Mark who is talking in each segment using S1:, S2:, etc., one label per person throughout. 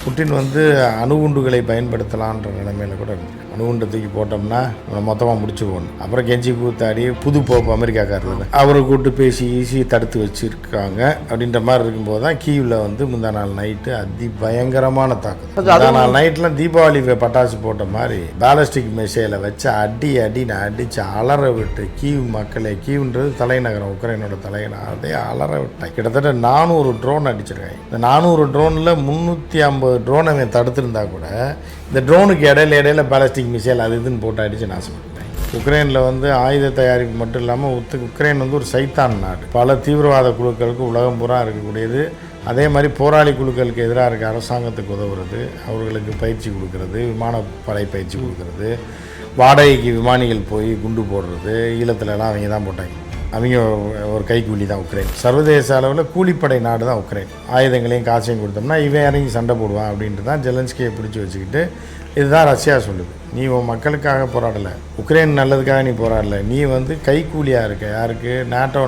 S1: Putin வந்து அணுகுண்டுகளை பயன்படுத்தலான்ற நிலைமையில் கூட இருக்கு. அணுகுண்டை தூக்கி போட்டோம்னா மொத்தமாக முடிச்சுக்கணும். அப்புறம் கெஞ்சி கூத்தாடி புது போப்பு அமெரிக்காக்காரர் அவரை கூப்பிட்டு பேசி ஈஸி தடுத்து வச்சுருக்காங்க. அப்படின்ற மாதிரி இருக்கும்போது தான் கீவில் வந்து முந்தா நாள் நைட்டு பயங்கரமான தாக்குதல். முந்தா நாள் நைட்லாம் தீபாவளி பட்டாசு போட்ட மாதிரி பேலஸ்டிக் மிசைலை வச்சு அடின்னு அடித்து அலற விட்டு கீவ் மக்களை, கீவ்ன்றது தலைநகரம், உக்ரைனோட தலைநகரம், அதே அலற விட்டாங்க. கிட்டத்தட்ட 400 ட்ரோன் அடிச்சிருக்காங்க. இந்த 400 ட்ரோனில் 350 ட்ரோனை தடுத்திருந்தா கூட இந்த ட்ரோனுக்கு இடையில பேலஸ்டிக் மிசைல் அது இதுன்னு போட்டு அடித்து நாசம் பண்ணிட்டாங்க. உக்ரைனில் வந்து ஆயுத தயாரிப்பு மட்டும் இல்லாமல் உக்ரைன் வந்து ஒரு சைத்தான் நாடு. பல தீவிரவாத குழுக்களுக்கு உலகம் பூரா இருக்கக்கூடியது. அதே மாதிரி போராளி குழுக்களுக்கு எதிராக இருக்க அரசாங்கத்துக்கு உதவுறது, அவர்களுக்கு பயிற்சி கொடுக்கறது, விமானப்படை பயிற்சி கொடுக்கறது, வாடகைக்கு விமானிகள் போய் குண்டு போடுறது, ஈழத்துலலாம் அவங்க தான் போட்டாங்க. அவங்க ஒரு கைக்கூலி தான் உக்ரைன். சர்வதேச அளவில் கூலிப்படை நாடு தான் உக்ரைன். ஆயுதங்களையும் காசையும் கொடுத்தோம்னா இவன் இறங்கி சண்டை போடுவான் அப்படின்ட்டு தான் ஜெலன்ஸ்கியை பிடிச்சி வச்சுக்கிட்டு இதுதான் ரஷ்யா சொல்லுது. நீ உன் மக்களுக்காக போராடலை, உக்ரைன் நல்லதுக்காக நீ போராடலை, நீ வந்து கைக்கூலியாக இருக்க. யாருக்கு? நாட்டோ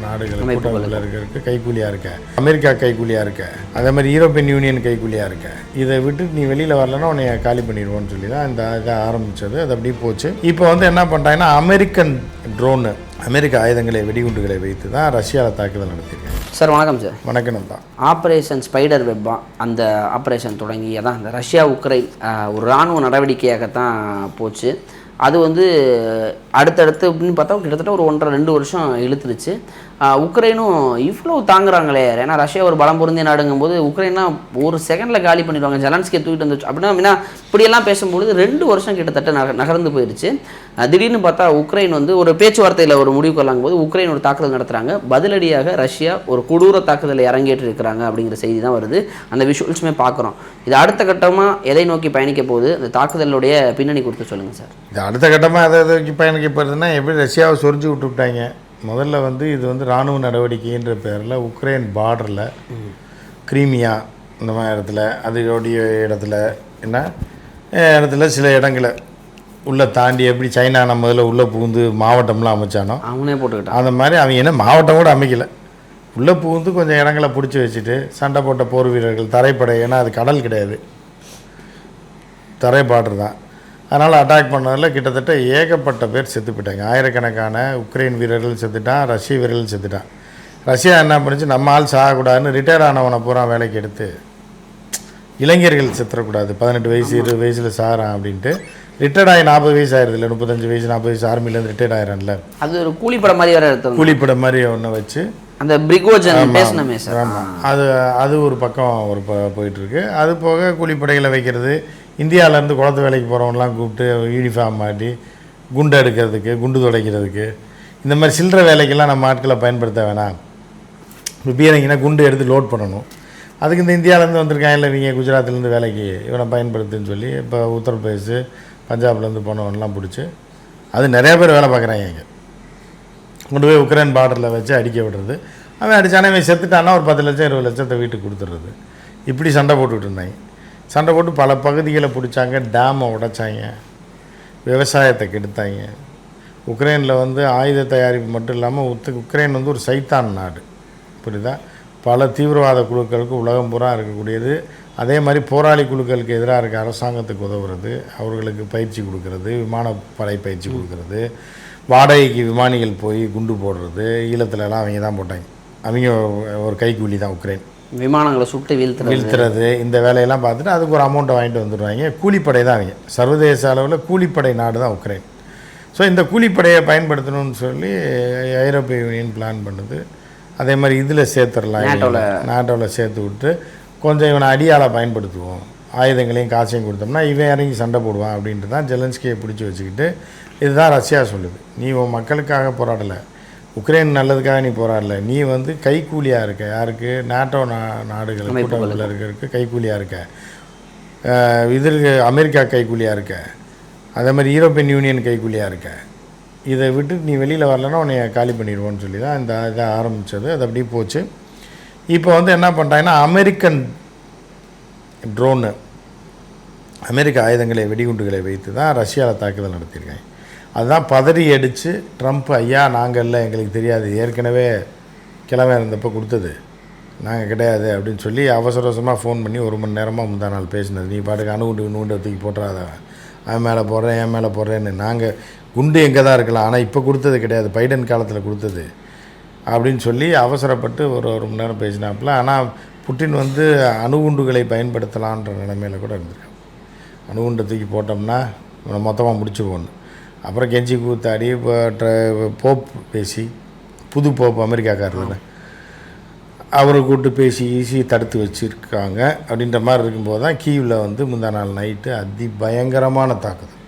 S1: நாடுகள் கூட்டத்தில் இருக்கிறதுக்கு கைக்கூலியாக இருக்க, அமெரிக்கா கைக்கூலியாக இருக்க, அதே மாதிரி யூரோப்பியன் யூனியன் கைக்கூலியாக இருக்க. இதை விட்டு நீ வெளியில் வரலன்னா உன்னை காலி பண்ணிடுவோன்னு சொல்லி தான் இந்த இதை ஆரம்பித்தது. அது அப்படியே போச்சு. இப்போ வந்து என்ன பண்ணுறாங்கன்னா அமெரிக்கன் ட்ரோனு, அமெரிக்க ஆயுதங்களை, வெடிகுண்டுகளை வைத்து தான் ரஷ்யாவில் தாக்குதல் நடத்தியிருக்காங்க.
S2: சார் வணக்கம் சார்.
S1: வணக்கம் தான்.
S2: ஆப்ரேஷன் ஸ்பைடர் வெப்பா அந்த ஆப்ரேஷன் தொடங்கியதான் இந்த ரஷ்யா உக்ரைன் ஒரு இராணுவ நடவடிக்கையாகத்தான் போச்சு. அது வந்து அடுத்தடுத்து அப்படின்னு பார்த்தா கிட்டத்தட்ட ஒரு 1.5-2 வருஷம் இழுத்துருச்சு. உக்ரைனும் இவ்வளோ தாங்குறாங்களே. ஏன்னா ரஷ்யா ஒரு பலம் பொருந்திய நாடுங்கும் போது உக்ரைன்லாம் ஒரு செகண்டில் காலி பண்ணிடுவாங்க. ஜெலன்ஸ்கியை தூக்கிட்டு வந்துச்சு அப்படின்னா இப்படியெல்லாம் பேசும்பொழுது 2 வருஷம் கிட்டத்தட்ட நகர்ந்து போயிடுச்சு. திடீர்னு பார்த்தா உக்ரைன் வந்து ஒரு பேச்சுவார்த்தையில் ஒரு முடிவு கொள்ளாங்கும் போது உக்ரைன் ஒரு தாக்குதல் நடத்துகிறாங்க. பதிலடியாக ரஷ்யா ஒரு கொடூர தாக்குதலை அரங்கேற்றி இருக்கிறாங்க அப்படிங்கிற செய்தி தான் வருது. அந்த விஷுவல்ஸுமே பார்க்குறோம். இது அடுத்த கட்டமாக எதை நோக்கி பயணிக்க போகுது? அந்த தாக்குதலுடைய பின்னணி கொடுத்து சொல்லுங்கள் சார்.
S1: இது அடுத்த கட்டமாக எதை நோக்கி பயணிக்க போகிறதுனா, எப்படி ரஷ்யாவை சொரிஞ்சு விட்டுவிட்டாங்க. முதல்ல வந்து இது வந்து இராணுவ நடவடிக்கைன்ற பேரில் உக்ரைன் பார்டரில் கிரீமியா இந்த மாதிரி இடத்துல, அதோடைய இடத்துல சில இடங்களை உள்ளே தாண்டி எப்படி சைனா நம்ம முதல்ல உள்ளே புகுந்து மாவட்டம்லாம் அமைச்சானோ
S2: அவனே போட்டுக்கிட்டான்.
S1: அந்த மாதிரி அவங்க என்ன மாவட்டம் கூட அமைக்கலை, உள்ளே புகுந்து கொஞ்சம் இடங்களை பிடிச்சி வச்சுட்டு சண்டை போட்ட போர் வீரர்கள், தரைப்படை, ஏன்னா அது கடல் கிடையாது, தரை பார்டர் தான். அதனால் அட்டாக் பண்ணதில் கிட்டத்தட்ட ஏகப்பட்ட பேர் செத்து போயிட்டாங்க. ஆயிரக்கணக்கான உக்ரைன் வீரர்கள் செத்துட்டான், ரஷ்ய வீரர்கள் செத்துட்டான். ரஷ்யா என்ன பண்ணிச்சு, நம்ம ஆள் சாகக்கூடாதுன்னு ரிட்டையர் ஆனவனை பூரா வேலைக்கு எடுத்து இளைஞர்கள் செத்துறக்கூடாது, 18 வயசு 20 வயசில் சாகிறான் அப்படின்ட்டு ரிட்டையர்ட் ஆகி 40 வயசு ஆயிடுது இல்லை, 35 வயசு 40 வயசு ஆர்மிலேருந்து ரிட்டையர்ட் ஆகிறான்ல,
S2: அது ஒரு கூலிப்படம் மாதிரி வேறு எடுத்து
S1: கூலிப்படம் மாதிரி ஒன்று வச்சு
S2: அந்த பிரிகோஜன் பேசினமே சார்.
S1: ஆமாம், அது ஒரு பக்கம் ஒரு போயிட்டுருக்கு. அது போக கூலிப்படைகளை வைக்கிறது, இந்தியாவிலேருந்து குளத்து வேலைக்கு போகிறவங்களாம் கூப்பிட்டு யூனிஃபார்ம் மாட்டி குண்டு எடுக்கிறதுக்கு, குண்டு துடைக்கிறதுக்கு, இந்த மாதிரி சில்லற வேலைக்கெல்லாம் நம்ம ஆட்களை பயன்படுத்த வேணாம். இப்போ பீரங்கினா குண்டு எடுத்து லோட் பண்ணணும், அதுக்கு இந்த இந்தியாவிலேருந்து வந்திருக்காங்க இல்லை, இவங்க குஜராத்லேருந்து வேலைக்கு இவனை பயன்படுத்துன்னு சொல்லி இப்போ உத்தரப்பிரதேஷ் பஞ்சாப்லேருந்து போனவன்லாம் பிடிச்சி அது நிறைய பேர் வேலை பார்க்குறாங்க. இங்கே கொண்டு போய் உக்ரைன் பார்டரில் வச்சு அடிக்க விடுறது. அவன் அடித்தானே அவன் செத்துட்டானா ஒரு 10 லட்சம் 20 லட்சத்தை வீட்டுக்கு கொடுத்துட்றது. இப்படி சண்டை போட்டுக்கிட்டு இருந்தாங்க. சண்டை போட்டு பல பகுதிகளை பிடிச்சாங்க, டேமை உடைச்சாங்க, விவசாயத்தை கெடுத்தாங்க. உக்ரைனில் வந்து ஆயுத தயாரிப்பு மட்டும் இல்லாமல் உக்ரைன் வந்து ஒரு சைத்தான் நாடு, புரியுதா? பல தீவிரவாத குழுக்களுக்கு உலகம் பூரா இருக்கக்கூடியது. அதே மாதிரி போராளி குழுக்களுக்கு எதிராக இருக்க அரசாங்கத்துக்கு உதவுறது, அவர்களுக்கு பயிற்சி கொடுக்கறது, விமானப்படை பயிற்சி கொடுக்கறது, வாடகைக்கு விமானிகள் போய் குண்டு போடுறது, ஈழத்துலலாம் அவங்க தான் போட்டாங்க. அவங்க ஒரு கைக்கூலி தான் உக்ரைன்.
S2: விமானங்களை சுட்டு வீழ்த்துறது,
S1: இந்த வேலையெல்லாம் பார்த்துட்டு அதுக்கு ஒரு அமௌண்ட்டை வாங்கிட்டு வந்துடுவாங்க. கூலிப்படை தான் அவங்க. சர்வதேச அளவில் கூலிப்படை நாடு தான் உக்ரைன். ஸோ இந்த கூலிப்படையை பயன்படுத்தணும்னு சொல்லி ஐரோப்பிய யூனியன் பிளான் பண்ணுது. அதே மாதிரி இதில் சேர்த்துடலாம், நாட்டோவில் சேர்த்து விட்டு கொஞ்சம் இவனை அடியால் பயன்படுத்துவோம், ஆயுதங்களையும் காசையும் கொடுத்தோம்னா இவன் இறங்கி சண்டை போடுவான் அப்படின்ட்டு தான் ஜெலன்ஸ்கியை பிடிச்சி வச்சுக்கிட்டு இதுதான் ரஷ்யா சொல்லுது. நீ உன் மக்களுக்காக போராடலை, உக்ரைன் நல்லதுக்காக நீ போராடலை, நீ வந்து கைக்கூலியாக இருக்க. யாருக்கு? நாட்டோ நாடுகள் கூட்டத்தில் இருக்கிறதுக்கு கைக்கூலியாக இருக்க, இதற்கு அமெரிக்கா கைக்கூலியாக இருக்க, அதே மாதிரி யூரோப்பியன் யூனியன் கைக்கூலியாக இருக்க. இதை விட்டு நீ வெளியில் வரலன்னா உன்னை காலி பண்ணிடுவோன்னு சொல்லி தான் இந்த இதை ஆரம்பித்தது. அது அப்படியே போச்சு. இப்போ வந்து என்ன பண்ணுறாங்கன்னா அமெரிக்கன் ட்ரோனு, அமெரிக்க ஆயுதங்களை, வெடிகுண்டுகளை வைத்து தான் ரஷ்யாவில் தாக்குதல் நடத்தியிருக்காங்க. அதுதான் பதறி அடித்து ட்ரம்ப், ஐயா நாங்கள் இல்லை, எங்களுக்கு தெரியாது, ஏற்கனவே கிழமை இருந்தப்போ கொடுத்தது, நாங்கள் கிடையாது அப்படின்னு சொல்லி அவசர அவசரமாக ஃபோன் பண்ணி 1 மணி நேரமாக முந்தா நாள் பேசினது. நீ பாட்டுக்கு அணுகுண்டு தூக்கி போட்டுறாத, அவன் மேலே போடுறேன் என் மேலே போடுறேன்னு. நாங்கள் குண்டு எங்கே தான் இருக்கலாம், ஆனால் இப்போ கொடுத்தது கிடையாது, பைடன் காலத்தில் கொடுத்தது அப்படின்னு சொல்லி அவசரப்பட்டு ஒரு மணி நேரம் பேசினாப்புல. ஆனால் புட்டின் வந்து அணுகுண்டுகளை பயன்படுத்தலான்ற நிலைமையில் கூட இருந்திருக்காங்க. அணுகுண்டை தூக்கி போட்டோம்னா மொத்தமாக முடிச்சுக்கோன்னு. அப்புறம் கெஞ்சி கூத்தாடி போப் பேசி, புது போப் அமெரிக்காக்காரர்கள் அவரை கூப்பிட்டு பேசி தடுத்து வச்சுருக்காங்க. அப்படின்ற மாதிரி இருக்கும்போது தான் கீவில் வந்து முந்தா நாள் நைட்டு பயங்கரமான தாக்குதல்.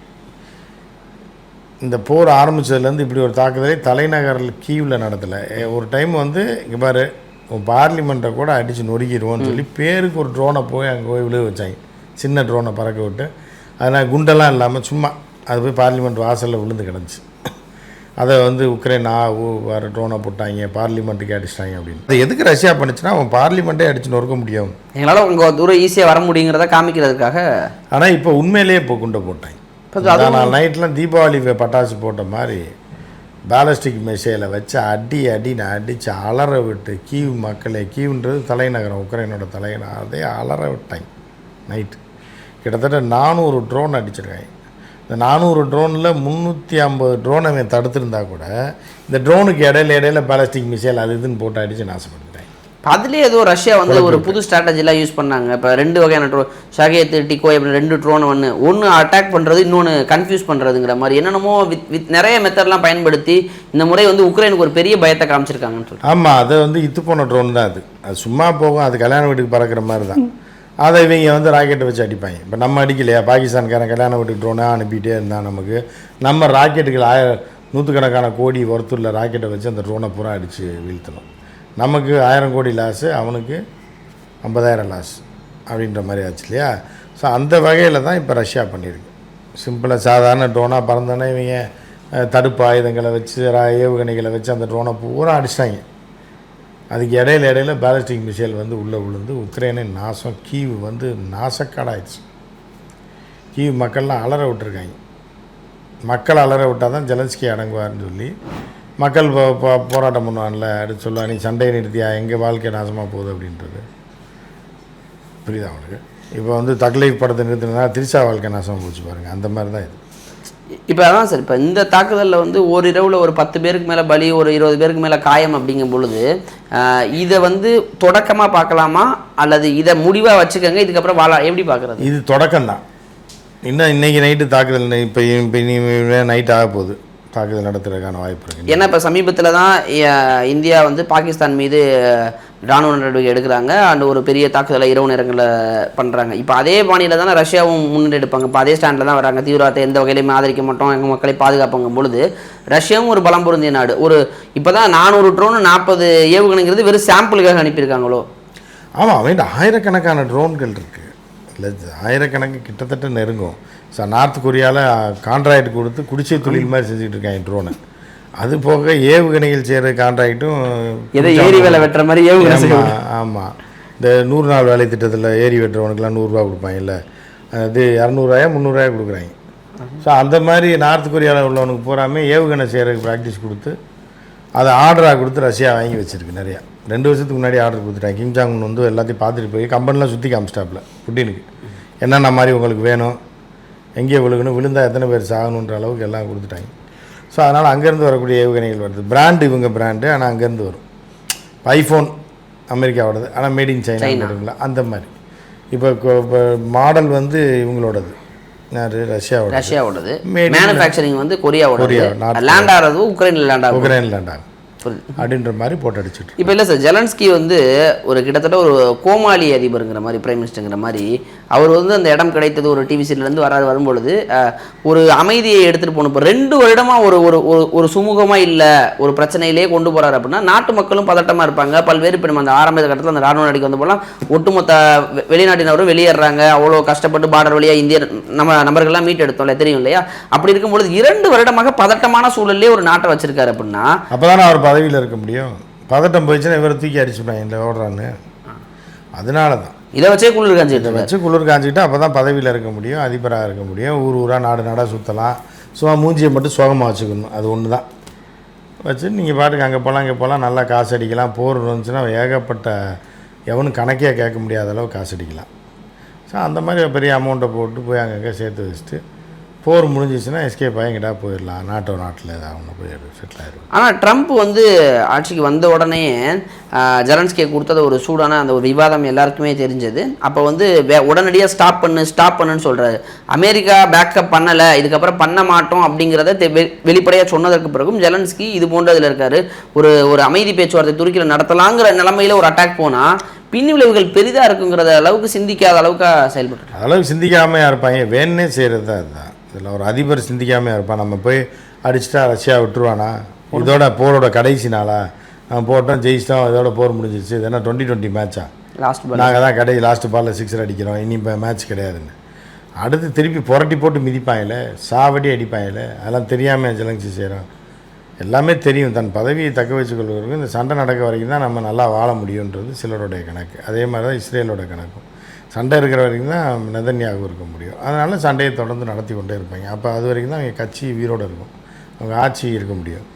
S1: இந்த போர் ஆரம்பித்ததுலேருந்து இப்படி ஒரு தாக்குதலை தலைநகரில் கீவில் நடத்தலை. ஒரு டைம் வந்து இங்கே பாரு பார்லிமெண்ட்டை கூட அடித்து நொறுக்கிடுவோன்னு சொல்லி பேருக்கு ஒரு ட்ரோனை போய் அங்கே போய் விழுக வச்சாங்க. சின்ன ட்ரோனை பறக்க விட்டு, அதனால் குண்டெல்லாம் இல்லாமல் சும்மா அது போய் பார்லிமெண்ட் வாசலில் விழுந்து கிடந்துச்சு. அதை வந்து உக்ரைன் வேறு ட்ரோனை போட்டாங்க, பார்லிமெண்ட்டுக்கு அடிச்சிட்டாங்க அப்படின்னு. அது எதுக்கு ரஷ்யா பண்ணிச்சுன்னா அவன் பார்லிமெண்ட்டே அடிச்சு நொறுக்க முடியும்,
S2: எங்களால் உங்கள் தூரம் ஈஸியாக வர முடியுங்கிறத காமிக்கிறதுக்காக.
S1: ஆனால் இப்போ உண்மையிலேயே இப்போ குண்டை போட்டாங்க. நாள் நைட்லாம் தீபாவளி பட்டாசு போட்ட மாதிரி பேலஸ்டிக் மிசைலை வச்சு அடின்னு அடித்து அலற விட்டு கீவ் மக்களை, கீவ்ன்றது தலைநகரம், உக்ரைனோட தலைநகரம், அதே அலற விட்டாங்க நைட்டு. கிட்டத்தட்ட 400 ட்ரோன் அடிச்சிருக்காங்க. இந்த 400 ட்ரோனில் 350 ட்ரோனை அவன் தடுத்துருந்தா கூட இந்த ட்ரோனுக்கு இடையில பேலஸ்டிக் மிசைல் அது இதுன்னு போட்டு அடித்து நாசப்படுத்தாங்க.
S2: அதுலேயே ஏதோ ரஷ்யா வந்து ஒரு புது ஸ்ட்ராட்டஜிலாம் யூஸ் பண்ணாங்க. இப்போ 2 வகையான ட்ரோன், ஷாகேத், டிகோய் அப்படின்னு 2 ட்ரோனை ஒன்று அட்டாக் பண்ணுறது, இன்னொன்று கன்ஃபியூஸ் பண்ணுறதுங்கிற மாதிரி என்னென்னமோ வித் நிறைய மெத்தட்லாம் பயன்படுத்தி இந்த முறை வந்து உக்ரைனுக்கு ஒரு பெரிய பயத்தை காமிச்சிருக்காங்கன்னு சொல்லி.
S1: ஆமாம், அது வந்து இத்து போன ட்ரோன் தான். அது சும்மா போகும், அது கல்யாண வீட்டுக்கு பறக்கிற மாதிரி தான். அதை இவங்க வந்து ராக்கெட்டை வச்சு அடிப்பாங்க. இப்போ நம்ம அடிக்கலையா, பாகிஸ்தான்காரன் கல்யாண வீட்டுக்கு ட்ரோனாக அனுப்பிட்டே இருந்தால் நம்ம ராக்கெட்டுகள் 100 கோடி ஒருத்தூரில் ராக்கெட்டை வச்சு அந்த ட்ரோனை பூரா அடித்து வீழ்த்தணும். நமக்கு 1000 கோடி லாஸு, அவனுக்கு 50,000 லாஸ் அப்படின்ற மாதிரி ஆச்சு இல்லையா. ஸோ அந்த வகையில் தான் இப்போ ரஷ்யா பண்ணியிருக்கு. சிம்பிளாக சாதாரண ட்ரோனாக பறந்தோன்னே இவங்க தடுப்பு ஆயுதங்களை வச்சு ஏவுகணைகளை வச்சு அந்த ட்ரோனை பூரா அடிச்சிட்டாங்க. அதுக்கு இடையில பேலஸ்டிக் மிசைல் வந்து உள்ளே விழுந்து உக்ரைனை நாசம், கீவ் வந்து நாசக்காடாயிடுச்சு. கீவ் மக்கள்லாம் அலற விட்டுருக்காங்க. மக்கள் அலற விட்டால் தான் ஜெலன்ஸ்கி அடங்குவார்னு சொல்லி மக்கள் போராட்டம் பண்ணுவான்ல, அடுத்து சொல்லுவான், நீ சண்டையை நிறுத்தியா, எங்கள் வாழ்க்கை நாசமாக போகுது அப்படின்றது. புரியுதா அவனுக்கு? இப்போ வந்து தக்லைஃப் படத்தை நிறுத்தினா திரிசா வாழ்க்கை நாசமாக போச்சு பாருங்கள், அந்த மாதிரி தான் இது.
S2: இப்போ அதான் சார், இப்போ இந்த தாக்குதலில் வந்து ஒரு இரவில் ஒரு 10 பேருக்கு மேலே பலி, ஒரு 20 பேருக்கு மேலே காயம் அப்படிங்கும் பொழுது இதை வந்து தொடக்கமாக பார்க்கலாமா, அல்லது இதை முடிவாக வச்சுக்கோங்க இதுக்கப்புறம் எப்படி பார்க்குறது? இது
S1: தொடக்கம்தான். இன்னும் இன்றைக்கி நைட்டு தாக்குதல், இப்போ நைட் ஆக போகுது தாக்குதல் நடத்துறதுக்கான வாய்ப்பு இருக்குது.
S2: ஏன்னா இப்போ சமீபத்தில் தான் இந்தியா வந்து பாகிஸ்தான் மீது இராணுவ நடவடிக்கை எடுக்கிறாங்க, அண்ட் ஒரு பெரிய தாக்குதலை இரவு நேரங்களில் பண்ணுறாங்க. இப்போ அதே பாணியில் தானே ரஷ்யாவும் முன்னெடுப்பாங்க. இப்போ அதே ஸ்டாண்டில் தான் வராங்க, தீவிரவாதத்தை எந்த வகையிலையும் ஆதரிக்க மாட்டோம், எங்கள் மக்களை பாதுகாப்பாங்கும் பொழுது ரஷ்யாவும் ஒரு பலம் பொருந்திய நாடு. இப்போ தான் 400 ட்ரோனு 40 ஏவுகணைங்கிறது வெறும் சாம்பிளுக்காக அனுப்பியிருக்காங்களோ?
S1: ஆமாம், அவன் ஆயிரக்கணக்கான ட்ரோன்கள் இருக்குது, இல்லை ஆயிரக்கணக்கு கிட்டத்தட்ட நெருங்கும். நார்த் கொரியாவில் கான்ட்ராக்ட் கொடுத்து குடிசை தொழில் மாதிரி செஞ்சுட்டு இருக்காங்க ட்ரோனை. அது போக ஏவுகணைகள் செய்கிற கான்ட்ராக்டும்
S2: ஏரி வேலை வெட்டுற மாதிரி ஏவுகணை.
S1: ஆமாம், இந்த 100 நாள் வேலை திட்டத்தில் ஏரி வெட்டுறவனுக்குலாம் 100 ரூபா கொடுப்பாங்கல்ல, அது 200 300 கொடுக்குறாங்க. ஸோ அந்த மாதிரி நார்த் கொரியாவில் உள்ளவனுக்கு பூராமே ஏவுகணை செய்கிறதுக்கு ப்ராக்டிஸ் கொடுத்து அதை ஆர்டராக கொடுத்து ரஷ்யா வாங்கி வச்சுருக்கு நிறையா. 2 வருஷத்துக்கு முன்னாடி ஆர்டர் கொடுத்துட்டாங்க. கிம் ஜாங் உன் வந்து எல்லாத்தையும் பார்த்துட்டு போய் கம்பெனிலாம் சுற்றி காமிச்சிட்டாப்புல புட்டினுக்கு, என்னென்ன மாதிரி உங்களுக்கு வேணும், எங்கே விழுகணும், விழுந்தால் எத்தனை பேர் சாகணுன்ற அளவுக்கு எல்லாம் கொடுத்துட்டாங்க. ஸோ அதனால் அங்கேருந்து வரக்கூடிய ஏவுகணைகள் வருது. பிராண்டு இவங்க பிராண்டு, ஆனால் அங்கேருந்து வரும். ஐஃபோன் அமெரிக்காவோடது, ஆனால் மேட் இன் சைனா போடுங்களா, அந்த மாதிரி. இப்போ மாடல் வந்து இவங்களோடது, யார்,
S2: ரஷ்யாவோடது. மேனுஃபேக்சரிங் வந்து கொரியா லேண்ட் ஆகிறது, உக்ரைனில் லேண்ட் ஆகும்
S1: அப்படின்ற மாதிரி போட்டு அடிச்சுட்டு.
S2: இப்போ இல்லை சார், ஜெலன்ஸ்கி வந்து ஒரு கிட்டத்தட்ட ஒரு கோமாளி அதிபருங்கிற மாதிரி, பிரைம் மினிஸ்டருங்கிற மாதிரி, அவர் வந்து அந்த இடம் கிடைத்தது ஒரு டிவி சீரியல்லேருந்து வரும்பொழுது ஒரு அமைதியை எடுத்துகிட்டு போகணும். இப்போ 2 வருடமாக ஒரு சுமூகமாக இல்லை, ஒரு பிரச்சனையிலே கொண்டு போகிறார் அப்படின்னா நாட்டு மக்களும் பதட்டமாக இருப்பாங்க. பல்வேறு இப்போ நம்ம அந்த ஆரம்ப கட்டத்தில் அந்த ராணுவ நடவடிக்கை வந்து போகலாம், ஒட்டுமொத்த வெளிநாட்டினரும் வெளியேறாங்க, அவ்வளோ கஷ்டப்பட்டு பார்டர் வழியாக இந்திய நபர்கள்லாம் மீட் எடுத்தோம்ல, தெரியும் இல்லையா? அப்படி இருக்கும்பொழுது 2 வருடமாக பதட்டமான சூழல்லே ஒரு நாட்டை வச்சிருக்காரு அப்படின்னா
S1: அப்போதான் அவர் பதவியில் இருக்க முடியும். பதட்டம் போயிடுச்சுன்னா இவரை தூக்கி அடிச்சுட்டாங்க இல்லை ஓடுறான்னு. அதனால தான்
S2: இதை வச்சே குளிர்
S1: காஞ்சிக்கிட்டு அப்போ தான் பதவியில் இருக்க முடியும், அதிபராக இருக்க முடியும், ஊராக நாடாக சுற்றலாம். சும்மா மூஞ்சியை மட்டும் சோகமாக வச்சுக்கணும், அது ஒன்று தான் வச்சு நீங்கள் பாட்டுக்கு அங்கே போகலாம் இங்கே போகலாம், நல்லா காசு அடிக்கலாம். போர் வந்துச்சுன்னா ஏகப்பட்ட எவனும் கணக்கே கேட்க முடியாத அளவு காசு அடிக்கலாம். ஸோ அந்த மாதிரி பெரிய அமௌண்ட்டை போட்டு போய் அங்கங்கே சேர்த்து வச்சுட்டு போர் முடிஞ்சிச்சுன்னா எஸ்கேப் ஆகிங்கிட்டா போயிடலாம். நாட்டில் ஏதாவது ஒன்று போய் செட்டில் ஆகிடும்.
S2: ஆனால் ட்ரம்ப் வந்து ஆட்சிக்கு வந்த உடனே ஜெலன்ஸ்கியை கொடுத்தது ஒரு சூடான அந்த ஒரு விவாதம் எல்லாருக்குமே தெரிஞ்சது. அப்போ வந்து உடனடியாக ஸ்டாப் பண்ணுன்னு சொல்கிறாரு. அமெரிக்கா பேக்கப் பண்ணலை, இதுக்கப்புறம் பண்ண மாட்டோம் அப்படிங்கிறத வெளிப்படையாக சொன்னதற்கு பிறகும் ஜெலன்ஸ்கி இது போன்றதில் இருக்கார். ஒரு அமைதி பேச்சுவார்த்தை துருக்கியில் நடத்தலாங்கிற நிலைமையில் ஒரு அட்டாக் போனால் பின் விளைவுகள் பெரிதாக இருக்குங்கிறத அளவுக்கு சிந்திக்காத அளவுக்கு செயல்பட்டு
S1: அளவுக்கு சிந்திக்காமையாக இருப்பாங்க. வேணுன்னே செய்கிறது தான் இதுதான். இதில் ஒரு அதிபர் சிந்திக்காமையாக இருப்பான். நம்ம போய் அடிச்சுட்டா ரஷ்யா விட்டுருவானா, இதோட போரோட கடைசி நாளா, நம்ம போட்டோம் ஜெயிச்சிட்டோம், இதோட போர் முடிஞ்சிச்சு, இதெல்லாம் 2020 மேட்சா, நாங்கள் தான் லாஸ்ட்டு பாலில் 6 அடிக்கிறோம், இனி இப்போ மேட்ச் கிடையாதுன்னு அடுத்து திருப்பி புரட்டி போட்டு மிதிப்பாங்களே, சாவடி அடிப்பாங்களே, அதெல்லாம் தெரியாமல் ஜெலன்ஸ்கி செய்கிறோம். எல்லாமே தெரியும். தன் பதவியை தக்க வச்சுக்கொள்வதற்கு இந்த சண்டை நடக்க வரைக்கும் தான் நம்ம நல்லா வாழ முடியுன்றது சிலருடைய கணக்கு. அதே மாதிரி தான் இஸ்ரேலோட கணக்கும். சண்டை இருக்கிற வரைக்கும் தான் நெதன்யாகு இருக்க முடியும். அதனால் சண்டையை தொடர்ந்து நடத்தி கொண்டே இருப்பாங்க. அப்போ அது வரைக்கும் தான் அவங்க கட்சி உயிரோடு இருக்கும், அவங்க ஆட்சி இருக்க முடியும்,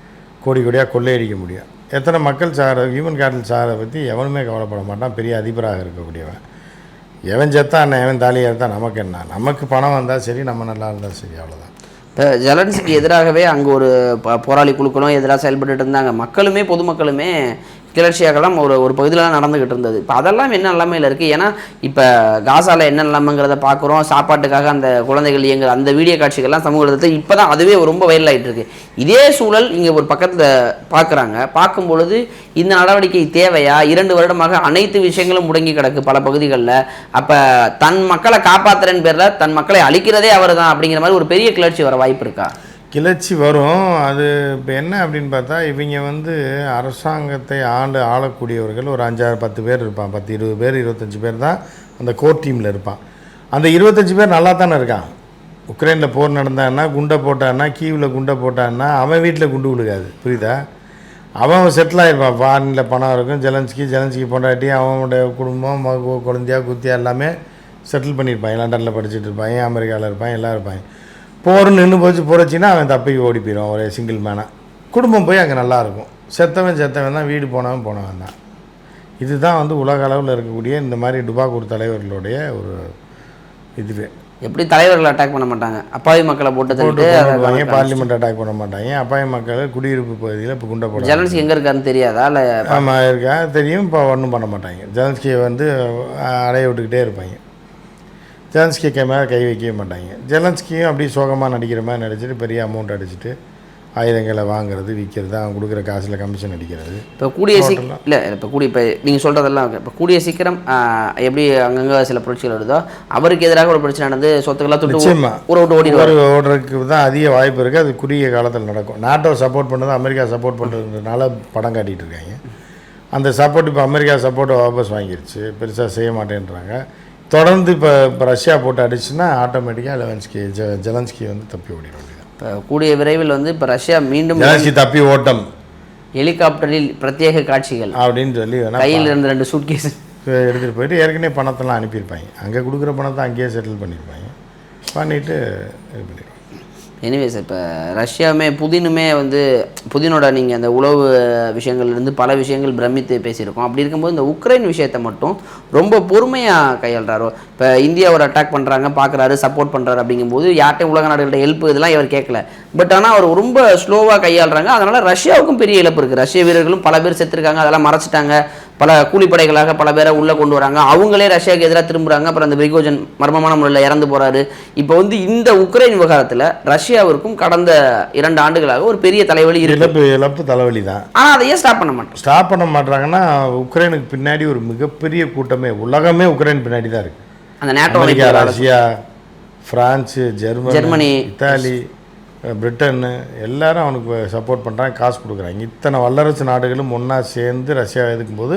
S1: கோடியாக கொள்ளையடிக்க முடியும். எத்தனை மக்கள் ஹியூமன் கேபிட்டல் சாரை பற்றி எவனுமே கவலைப்பட மாட்டான். பெரிய அதிபராக இருக்கக்கூடியவன் எவன் செத்தான் என்ன, எவன் தாலியாக இருந்தால் நமக்கு என்ன, நமக்கு பணம் வந்தால் சரி, நம்ம நல்லா இருந்தால் சரி, அவ்வளோதான்.
S2: இப்போ ஜெலன்ஸ்கிக்கு எதிராகவே அங்கே ஒரு போராளி குழுக்களும் எதிராக செயல்பட்டு இருந்தாங்க. மக்களுமே பொதுமக்களுமே கிளர்ச்சியாகலாம் ஒரு பகுதியிலாம் நடந்துக்கிட்டு இருந்தது. இப்போ அதெல்லாம் என்ன நிலைமையில் இருக்குது? ஏன்னா இப்போ காசாவில் என்ன நிலைமைங்கிறத பார்க்குறோம். சாப்பாட்டுக்காக அந்த குழந்தைகள் இயங்குற அந்த வீடியோ காட்சிகள்லாம் சமூகத்தில் இப்போ தான் அதுவே ரொம்ப வைரல் ஆகிட்டு இருக்கு. இதே சூழல் இங்கே ஒரு பக்கத்தில் பார்க்குறாங்க. பார்க்கும் பொழுது இந்த நடவடிக்கை தேவையா? 2 வருடமாக அனைத்து விஷயங்களும் முடங்கி கிடக்கு பல பகுதிகளில். அப்போ தன் மக்களை காப்பாற்றுறேன்னு பேரில் தன் மக்களை அழிக்கிறதே அவர் தான் அப்படிங்கிற மாதிரி ஒரு பெரிய கிளர்ச்சி வர வாய்ப்பு இருக்கா?
S1: கிளர்ச்சி வரும். அது இப்போ என்ன அப்படின்னு பார்த்தா, இவங்க வந்து அரசாங்கத்தை ஆளக்கூடியவர்கள் ஒரு 5-10 பேர் இருப்பான். 10-20 பேர் 25 பேர் தான் அந்த கோர் டீமில் இருப்பான். அந்த 25 பேர் நல்லா தானே இருக்கான். உக்ரைனில் போர் நடந்தான்னா, குண்டை போட்டான்னா, கீவில் குண்டை போட்டான்னா அவன் வீட்டில் குண்டு விழுகாது, புரியுதா? அவன் செட்டில் ஆகிருப்பான். ஃபாரினில் பணம் இருக்கும். ஜெலன்ஸ்கி பொண்டாட்டி, அவனுடைய குடும்பம், குழந்தையா குத்தியா எல்லாமே செட்டில் பண்ணியிருப்பான். லண்டனில் படிச்சுட்டு இருப்பாங்க, அமெரிக்காவில் இருப்பான், எல்லாம் இருப்பாங்க. போர் நின்று போச்சுன்னா அவன் தப்பிக்கு ஓடி போயிடும். ஒரு சிங்கிள் மேனாக குடும்பம் போய் அங்கே நல்லாயிருக்கும். செத்தவன் தான், வீடு போனவன் தான். இதுதான் வந்து உலக அளவில் இருக்கக்கூடிய இந்த மாதிரி டுபாக்கூர் தலைவர்களுடைய ஒரு இதுவே.
S2: எப்படி தலைவர்கள் அட்டாக் பண்ண மாட்டாங்க, அப்பாவி மக்களை போட்டு
S1: போடுவாங்க. பார்லிமெண்ட் அட்டாக் பண்ண மாட்டாங்க. அப்பாவி மக்கள் குடியிருப்பு பகுதியில் இப்போ குண்டை போட.
S2: ஜெலன்ஸ்கி எங்கே இருக்காருன்னு தெரியாதா? இல்லை
S1: ஆமாம் இருக்கா, தெரியும். இப்போ ஒன்றும் பண்ண மாட்டாங்க. ஜெலன்ஸ்கியை வந்து அடைய விட்டுக்கிட்டே இருப்பாங்க. ஜெலன்ஸ்கி மேலே கை வைக்கவே மாட்டாங்க. ஜெலன்ஸ்கியும் அப்படி சோகமாக நடிக்கிற மாதிரி நடிச்சுட்டு பெரிய அமௌண்ட் அடிச்சுட்டு ஆயுதங்களை வாங்குறது, விற்கிறது, அவங்க கொடுக்குற காசில் கமிஷன் அடிக்கிறது.
S2: இப்போ இப்போ நீங்கள் சொல்கிறதெல்லாம் இப்போ கூடிய சீக்கிரம் எப்படி அங்கங்கே சில புரட்சிகள் வருதோ அவருக்கு எதிராக ஒரு பிரச்சனை நடந்து சொத்துக்கெல்லாம் தொட்டு
S1: ஓடுறதுக்கு தான் அதிக வாய்ப்பு இருக்குது. அது குறுகிய காலத்தில் நடக்கும். நாட்டோ சப்போர்ட் பண்ணுறது, அமெரிக்கா சப்போர்ட் பண்ணுறதுனால படம் காட்டிகிட்டு இருக்காங்க. அந்த சப்போர்ட் இப்போ அமெரிக்கா சப்போர்ட்டை வாபஸ் வாங்கிருச்சு, பெருசாக செய்ய மாட்டேன்றாங்க. தொடர்ந்து இப்போ ரஷ்யா போட்டு அடிச்சுன்னா ஆட்டோமேட்டிக்காக ஜெலன்ஸ்கி வந்து தப்பி ஓடிட வேண்டியது.
S2: இப்போ கூடிய விரைவில் வந்து இப்போ ரஷ்யா மீண்டும்
S1: ஜெலன்ஸ்கி தப்பி ஓட்டம்,
S2: ஹெலிகாப்டரில் பிரத்யேக காட்சிகள்
S1: அப்படின்னு சொல்லி
S2: கையில் இருந்த 2 சூட்கேஸ்
S1: எடுத்துகிட்டு போயிட்டு ஏற்கனவே பணத்தெல்லாம் அனுப்பியிருப்பாங்க. அங்கே கொடுக்குற பணத்தை அங்கேயே செட்டில் பண்ணியிருப்பாங்க, பண்ணிவிட்டு இது பண்ணிடுவாங்க.
S2: எனிவேஸ் இப்போ ரஷ்யாவுமே புதினோட நீங்கள் அந்த உளவு விஷயங்கள்லேருந்து பல விஷயங்கள் பிரமித்து பேசியிருக்கோம். அப்படி இருக்கும்போது இந்த உக்ரைன் விஷயத்தை மட்டும் ரொம்ப பொறுமையாக கையாளுறாரோ? இப்போ இந்தியா ஒரு அட்டாக் பண்ணுறாங்க, பார்க்குறாரு, சப்போர்ட் பண்ணுறாரு. அப்படிங்கும்போது யார்ட்டையும் உலக நாடுகளோட ஹெல்ப் இதெல்லாம் இவர் கேட்கல. பட் ஆனால் அவர் ரொம்ப ஸ்லோவாக கையாளுறாங்க. அதனால் ரஷ்யாவுக்கும் பெரிய இழப்பு இருக்குது. ரஷ்ய வீரர்களும் பல பேர் செத்துருக்காங்க, அதெல்லாம் மறைச்சிட்டாங்க. பல கூலிப்படைகளாக பல பேரை உள்ளே கொண்டு வராங்க. அவங்களே ரஷ்யாவுக்கு எதிராக திரும்புகிறாங்க. அப்புறம் அந்த பிரிகோஜன் மர்மமான முறையில் இறந்து போகிறாரு. இப்போ வந்து இந்த உக்ரைன் விவகாரத்தில் ரஷ்யாவிற்கும் கடந்த 2 ஆண்டுகளாக ஒரு பெரிய தலைவலி
S1: இழப்பு தலைவலி தான்.
S2: ஆனால் அதையே ஸ்டாப் பண்ண
S1: மாட்டாங்கன்னா உக்ரைனுக்கு பின்னாடி ஒரு மிகப்பெரிய கூட்டமே, உலகமே உக்ரைன் பின்னாடி தான் இருக்குது.
S2: அந்த NATO,
S1: Russia, France, Germany, Italy, பிரிட்டன்னு எல்லாரும் அவனுக்கு சப்போர்ட் பண்ணுறாங்க, காசு கொடுக்குறாங்க. இத்தனை வல்லரசு நாடுகளும் ஒன்றா சேர்ந்து ரஷ்யா எதுக்கும்போது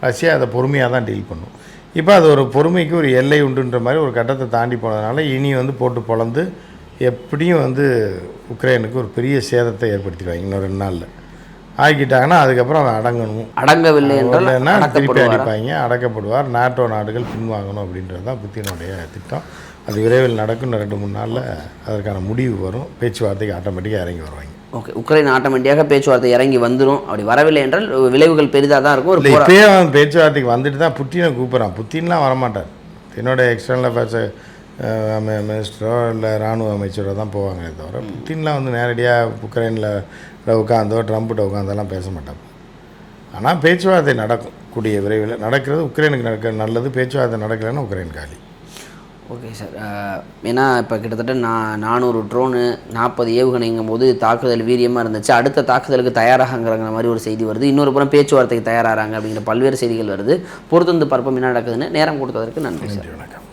S1: ரஷ்யா அதை பொறுமையாக தான் டீல் பண்ணும். இப்போ அது ஒரு பொறுமைக்கு ஒரு எல்லை உண்டுன்ற மாதிரி ஒரு கட்டத்தை தாண்டி போனதுனால இனி வந்து போட்டு பொழந்து எப்படியும் வந்து உக்ரைனுக்கு ஒரு பெரிய சேதத்தை ஏற்படுத்திடுவாங்க. இன்னும் 2 நாளில் ஆக்கிட்டாங்கன்னா அதுக்கப்புறம் அவன்
S2: அடங்கவில்லை
S1: என்றால் திருப்பி அடிப்பாங்க, அடக்கப்படுவார். நாட்டோ நாடுகள் பின்வாங்கணும் அப்படின்றது தான் புத்தினுடைய திட்டம். அது விரைவில் நடக்கும். 2-3 நாளில் அதற்கான முடிவு வரும். பேச்சுவார்த்தைக்கு ஆட்டோமேட்டிக்காக இறங்கி வருவாங்க.
S2: ஓகே, உக்ரைன் ஆட்டோமேட்டிக்காக பேச்சுவார்த்தை இறங்கி வந்துடும். அப்படி வரவில்லை என்றால் விளைவுகள் பெரிதாக தான் இருக்கும்.
S1: இல்லை, இப்போயே அவன் பேச்சுவார்த்தைக்கு வந்துட்டு தான் புட்டினை கூப்பிட்றான். புட்டின்லாம் வரமாட்டார். என்னோட எக்ஸ்டர்னல் அஃபேர்ஸ் மினிஸ்டரோ இல்லை இராணுவ அமைச்சரோ தான் போவாங்களே தவிர புட்டின்லாம் வந்து நேரடியாக உக்ரைனில் உட்காந்தோ ட்ரம்ப்கிட்ட உட்காந்தெல்லாம் பேச மாட்டாங்க. ஆனால் பேச்சுவார்த்தை நடக்கும், கூடிய விரைவில் நடக்கிறது. உக்ரைனுக்கு நடக்க நல்லது. பேச்சுவார்த்தை நடக்கலைன்னா உக்ரைன் காலி.
S2: Okay sir. ஏன்னா இப்போ கிட்டத்தட்ட 400 ட்ரோனு 40 ஏவுகணைங்கும் போது தாக்குதல் வீரியமாக இருந்துச்சு. அடுத்த தாக்குதலுக்கு தயாராகங்கிற மாதிரி ஒரு செய்தி வருது. இன்னொரு புறம் பேச்சுவார்த்தைக்கு தயாராகிறாங்க அப்படிங்கிற பல்வேறு செய்திகள் வருது. பொறுத்து வந்து பார்ப்போம் என்ன நடக்குதுன்னு. நேரம் கொடுத்ததற்கு நன்றி சார்.
S1: வணக்கம்.